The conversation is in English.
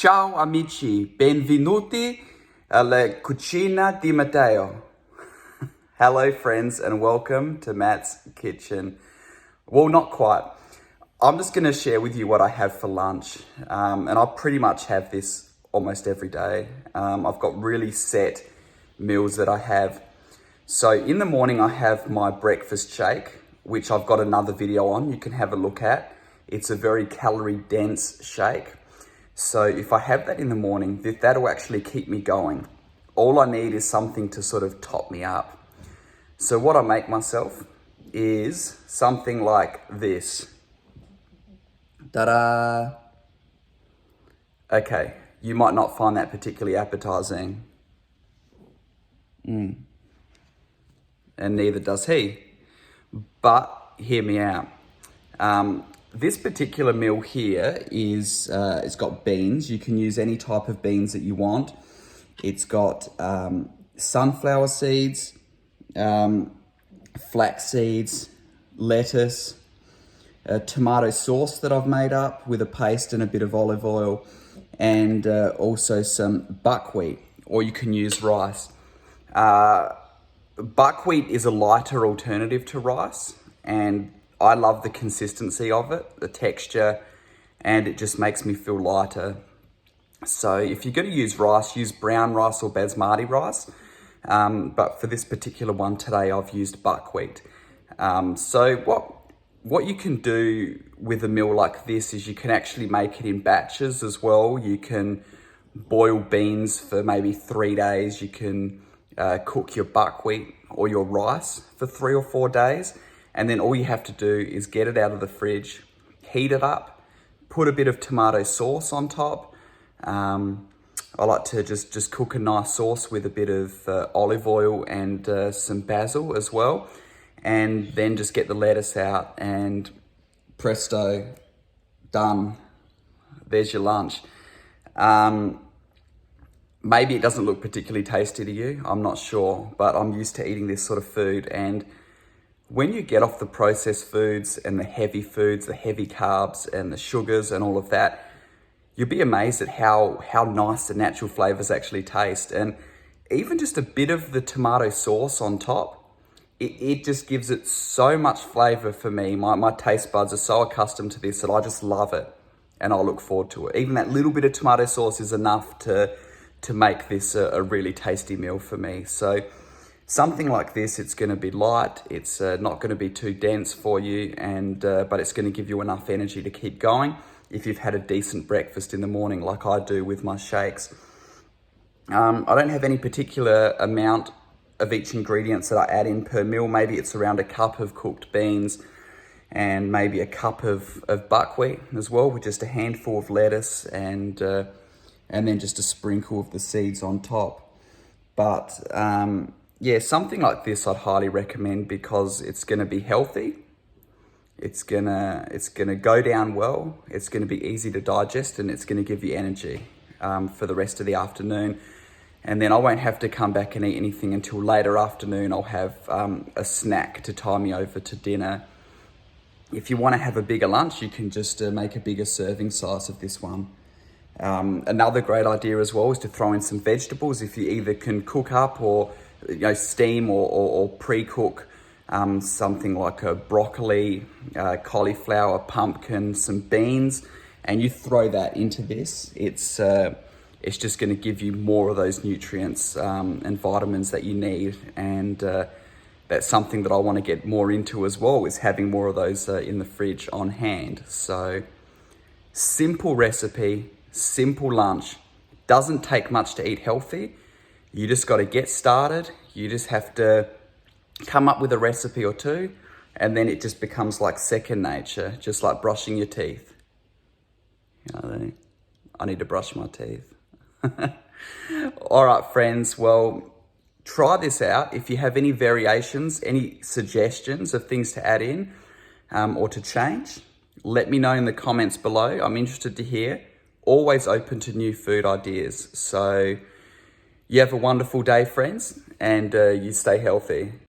Ciao amici, benvenuti alla cucina di Matteo. Hello friends and welcome to Matt's kitchen. Well, not quite. I'm just going to share with you what I have for lunch, and I pretty much have this almost every day. I've got really set meals that I have. So in the morning I have my breakfast shake, which I've got another video on you can have a look at. It's a very calorie dense shake. So if I have that in the morning, that'll actually keep me going. All I need is something to sort of top me up. So what I make myself is something like this. Ta-da! Okay, you might not find that particularly appetizing. And neither does he. But hear me out. This particular meal here is, it's got beans. You can use any type of beans that you want. It's got sunflower seeds, flax seeds, lettuce, a tomato sauce that I've made up with a paste and a bit of olive oil, and also some buckwheat, or you can use rice. Buckwheat is a lighter alternative to rice, and I love the consistency of it, the texture, and it just makes me feel lighter. So if you're going to use rice, use brown rice or basmati rice. But for this particular one today, I've used buckwheat. So what you can do with a meal like this is you can actually make it in batches as well. You can boil beans for maybe 3 days. You can cook your buckwheat or your rice for 3 or 4 days. And then all you have to do is get it out of the fridge, heat it up, put a bit of tomato sauce on top. I like to just cook a nice sauce with a bit of olive oil and some basil as well. And then just get the lettuce out and presto, done. There's your lunch. Maybe it doesn't look particularly tasty to you, I'm not sure, but I'm used to eating this sort of food. And when you get off the processed foods and the heavy foods, the heavy carbs and the sugars and all of that, you'll be amazed at how nice the natural flavors actually taste. And even just a bit of the tomato sauce on top, it just gives it so much flavor for me. My taste buds are so accustomed to this that I just love it and I look forward to it. Even that little bit of tomato sauce is enough to make this a really tasty meal for me. So something like this, it's going to be light, it's not going to be too dense for you, and but it's going to give you enough energy to keep going if you've had a decent breakfast in the morning like I do with my shakes. I don't have any particular amount of each ingredients that I add in per meal. Maybe it's around a cup of cooked beans and maybe a cup of buckwheat as well, with just a handful of lettuce and then just a sprinkle of the seeds on top. But yeah, something like this I'd highly recommend because it's going to be healthy. It's gonna go down well. It's going to be easy to digest, and it's going to give you energy for the rest of the afternoon. And then I won't have to come back and eat anything until later afternoon. I'll have a snack to tie me over to dinner. If you want to have a bigger lunch, you can just make a bigger serving size of this one. Another great idea as well is to throw in some vegetables. If you either can cook up or steam or pre-cook something like a broccoli, cauliflower, pumpkin, some beans, and you throw that into this, it's just going to give you more of those nutrients and vitamins that you need. And that's something that I want to get more into as well, is having more of those in the fridge on hand. So simple recipe, simple lunch, doesn't take much to eat healthy. You just got to get started. You just have to come up with a recipe or two, and then it just becomes like second nature, just like brushing your teeth. You know, I need to brush my teeth. All right, friends. Well, try this out. If you have any variations, any suggestions of things to add in or to change, let me know in the comments below. I'm interested to hear. Always open to new food ideas. So you have a wonderful day, friends, and you stay healthy.